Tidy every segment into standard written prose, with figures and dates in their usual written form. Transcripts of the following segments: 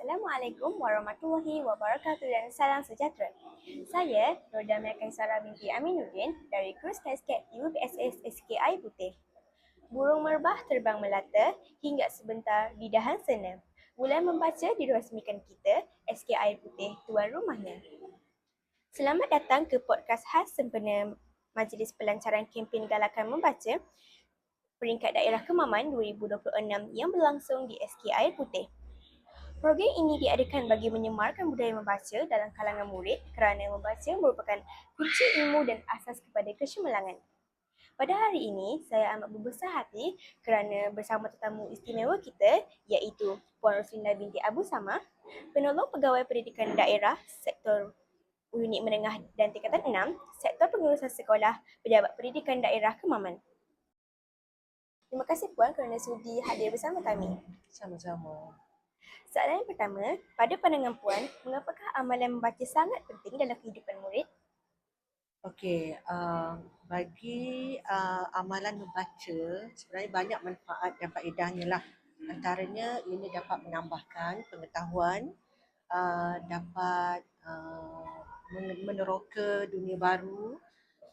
Assalamualaikum warahmatullahi wabarakatuh dan salam sejahtera. Saya Nur Damia Kaisara binti Aminuddin dari Kursus Kasket UPSS SKI Putih. Burung merbah terbang melata hingga sebentar di dahan sana. Mulai membaca dirasmikan kita, SKI Putih tuan rumahnya. Selamat datang ke podcast khas sempena Majlis Pelancaran Kempen Galakan Membaca Peringkat Daerah Kemaman 2026 yang berlangsung di SKI Putih. Program ini diadakan bagi menyemarkan budaya membaca dalam kalangan murid kerana membaca merupakan kunci ilmu dan asas kepada kecemerlangan. Pada hari ini, saya amat berbesar hati kerana bersama tetamu istimewa kita iaitu Puan Roslina binti Abu Samah, Penolong Pegawai Pendidikan Daerah Sektor Unit Menengah dan Tingkatan 6, Sektor Pengurusan Sekolah Pejabat Pendidikan Daerah Kemaman. Terima kasih Puan kerana sudi hadir bersama kami. Sama-sama. Soalan yang pertama, pada pandangan Puan, mengapakah amalan membaca sangat penting dalam kehidupan murid? Okey, bagi amalan membaca, sebenarnya banyak manfaat dan faedahnya lah. Antaranya ini dapat menambahkan pengetahuan, dapat meneroka dunia baru,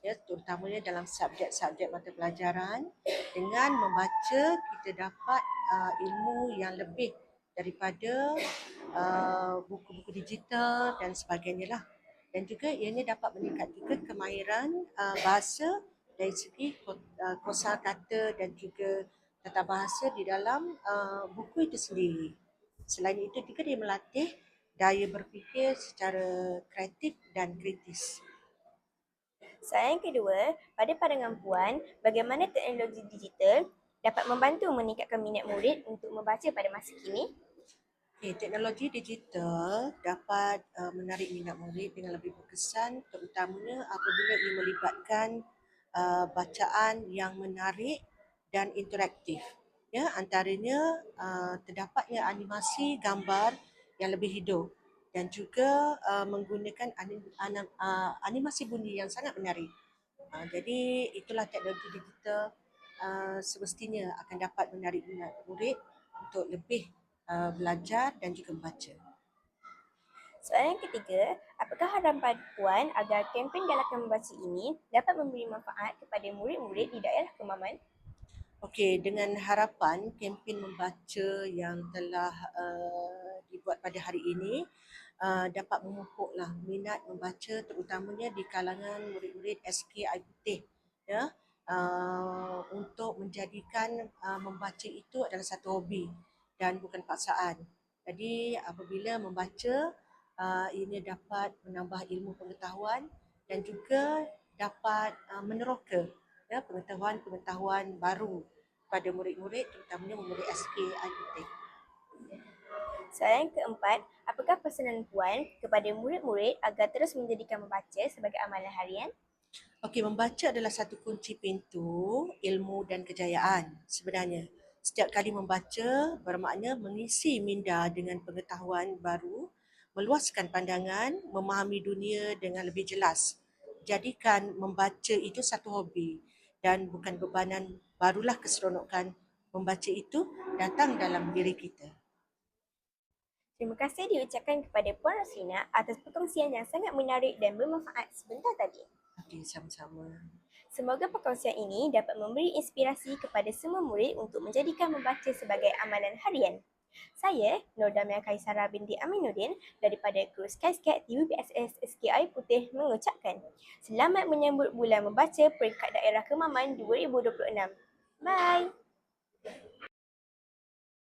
ya, terutamanya dalam subjek-subjek mata pelajaran. Dengan membaca, kita dapat ilmu yang lebih daripada buku-buku digital dan sebagainya lah. Dan juga ianya dapat meningkatkan kemahiran bahasa dari segi kosakata dan juga tata bahasa di dalam buku itu sendiri. Selain itu juga dia melatih daya berfikir secara kreatif dan kritis. Soalan yang kedua, pada pandangan Puan, bagaimana teknologi digital dapat membantu meningkatkan minat murid untuk membaca pada masa kini? Okay, teknologi digital dapat menarik minat murid dengan lebih berkesan, terutamanya apabila ia melibatkan bacaan yang menarik dan interaktif. Ya, antaranya terdapatnya animasi gambar yang lebih hidup dan juga menggunakan animasi bunyi yang sangat menarik. Jadi itulah teknologi digital semestinya akan dapat menarik minat murid untuk lebih belajar dan juga membaca. Soalan yang ketiga, apakah harapan Puan agar kempen galakan membaca ini dapat memberi manfaat kepada murid-murid di daerah Kemaman? Okey, dengan harapan kempen membaca yang telah dibuat pada hari ini dapat memupuklah minat membaca terutamanya di kalangan murid-murid SKI Putih, ya, untuk menjadikan membaca itu adalah satu hobi dan bukan paksaan. Jadi apabila membaca, ianya dapat menambah ilmu pengetahuan dan juga dapat meneroka, ya, pengetahuan-pengetahuan baru pada murid-murid, terutamanya murid SKI Putih. Soalan yang keempat, apakah pesanan Puan kepada murid-murid agar terus menjadikan membaca sebagai amalan harian? Okey, membaca adalah satu kunci pintu ilmu dan kejayaan sebenarnya. Setiap kali membaca bermakna mengisi minda dengan pengetahuan baru, meluaskan pandangan, memahami dunia dengan lebih jelas. Jadikan membaca itu satu hobi dan bukan bebanan, barulah keseronokan membaca itu datang dalam diri kita. Terima kasih diucapkan kepada Puan Roslina atas perkongsian yang sangat menarik dan bermanfaat sebentar tadi. Okey, sama-sama. Semoga perkongsian ini dapat memberi inspirasi kepada semua murid untuk menjadikan membaca sebagai amalan harian. Saya, Nur Damia Kaisara binti Aminuddin daripada Kursus Kasket UPSS SKI Putih mengucapkan selamat menyambut Bulan Membaca Peringkat Daerah Kemaman 2026. Bye!